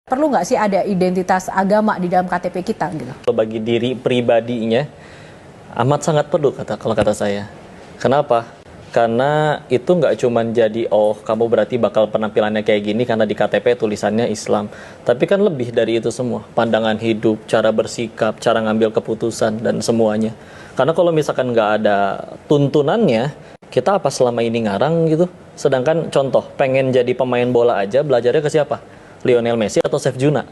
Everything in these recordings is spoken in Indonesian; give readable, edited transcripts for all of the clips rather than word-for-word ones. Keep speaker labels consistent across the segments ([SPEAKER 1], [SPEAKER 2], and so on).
[SPEAKER 1] Perlu nggak sih ada identitas agama di dalam KTP kita gitu?
[SPEAKER 2] Bagi diri pribadinya amat sangat perlu kalau kata saya. Kenapa? Karena itu nggak cuma jadi kamu berarti bakal penampilannya kayak gini karena di KTP tulisannya Islam. Tapi kan lebih dari itu semua. Pandangan hidup, cara bersikap, cara ngambil keputusan dan semuanya. Karena kalau misalkan nggak ada tuntunannya, kita apa selama ini ngarang gitu. Sedangkan contoh pengen jadi pemain bola aja belajarnya ke siapa? Lionel Messi atau Chef Juna?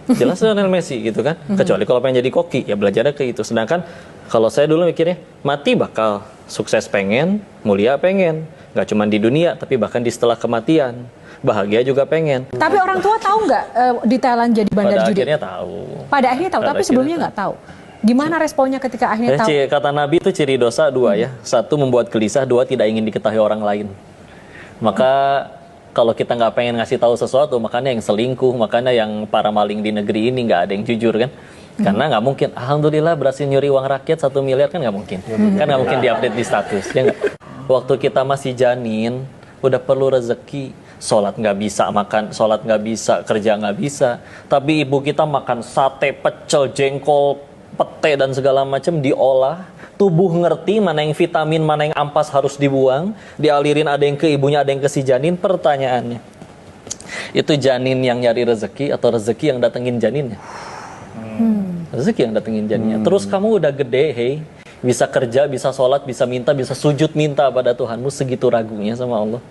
[SPEAKER 2] Jelas Lionel Messi gitu kan. Kecuali kalau pengen jadi koki ya belajarnya ke itu. Sedangkan kalau saya dulu mikirnya mati bakal sukses pengen, mulia pengen, nggak cuma di dunia tapi bahkan di setelah kematian, bahagia juga pengen.
[SPEAKER 1] Tapi orang tua tahu nggak detailan jadi bandar judi?
[SPEAKER 2] Pada akhirnya tahu.
[SPEAKER 1] Pada akhirnya tahu, tapi sebelumnya nggak tahu. Gimana responnya ketika akhirnya tahu?
[SPEAKER 2] Kata Nabi itu ciri dosa dua ya. Satu membuat gelisah, dua tidak ingin diketahui orang lain. Maka kalau kita nggak pengen ngasih tahu sesuatu, makanya yang selingkuh, makanya yang para maling di negeri ini nggak ada yang jujur kan? Karena nggak mungkin, alhamdulillah berhasil nyuri uang rakyat 1 miliar kan nggak mungkin. Kan nggak mungkin diupdate di status, ya nggak? Waktu kita masih janin, udah perlu rezeki, sholat nggak bisa, makan, sholat nggak bisa, kerja nggak bisa. Tapi ibu kita makan sate, pecel, jengkol, pete dan segala macam diolah. Tubuh ngerti mana yang vitamin, mana yang ampas harus dibuang, dialirin ada yang ke ibunya, ada yang ke si janin. Pertanyaannya, itu janin yang nyari rezeki atau rezeki yang datengin janinnya? Rezeki yang datengin janinnya. Terus kamu udah gede, hey, bisa kerja, bisa sholat, bisa minta, bisa sujud minta pada Tuhanmu, segitu ragunya sama Allah.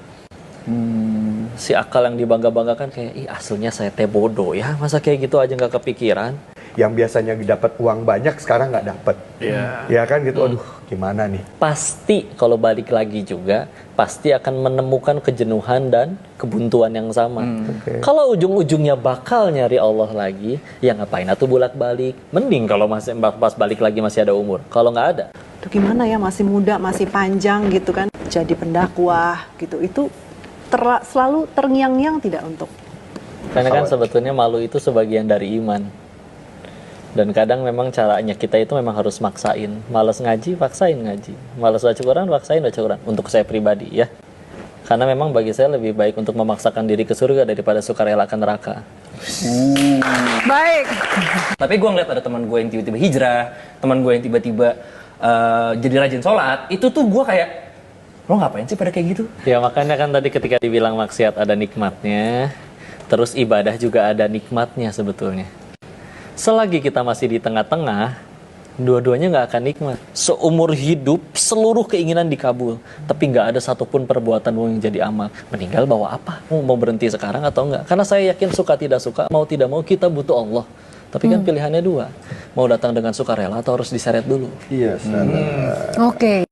[SPEAKER 2] Si akal yang dibangga-banggakan kayak, ih aslinya saya teh bodoh ya, masa kayak gitu aja nggak kepikiran.
[SPEAKER 3] Yang biasanya dapat uang banyak sekarang nggak dapat, ya kan gitu. Aduh, gimana nih?
[SPEAKER 2] Pasti kalau balik lagi juga pasti akan menemukan kejenuhan dan kebuntuan yang sama. Kalau ujung-ujungnya bakal nyari Allah lagi, ya ngapain atuh bolak-balik? Mending kalau masih pas balik lagi masih ada umur. Kalau nggak ada,
[SPEAKER 4] Itu gimana ya, masih muda, masih panjang gitu kan, jadi pendakwah gitu, itu selalu terngiang-ngiang tidak untuk?
[SPEAKER 2] karena kan sebetulnya malu itu sebagian dari iman. Dan kadang memang caranya kita itu memang harus maksain. Malas ngaji, paksain ngaji. Malas baca Quran, paksain baca Quran. Untuk saya pribadi ya. Karena memang bagi saya lebih baik untuk memaksakan diri ke surga daripada sukarela ke neraka.
[SPEAKER 1] Baik.
[SPEAKER 5] Tapi gue ngeliat ada teman gue yang tiba-tiba hijrah, teman gue yang tiba-tiba jadi rajin sholat. Itu tuh gue kayak, lo ngapain sih pada kayak gitu?
[SPEAKER 2] Ya makanya kan tadi ketika dibilang maksiat ada nikmatnya, terus ibadah juga ada nikmatnya sebetulnya. Selagi kita masih di tengah-tengah, dua-duanya nggak akan nikmat. Seumur hidup, seluruh keinginan dikabul. Tapi nggak ada satupun perbuatanmu yang jadi amal. Meninggal bawa apa? Mau berhenti sekarang atau enggak? Karena saya yakin suka tidak suka, mau tidak mau kita butuh Allah. Tapi kan pilihannya dua. Mau datang dengan sukarela atau harus diseret dulu?
[SPEAKER 3] Iya,
[SPEAKER 1] Oke.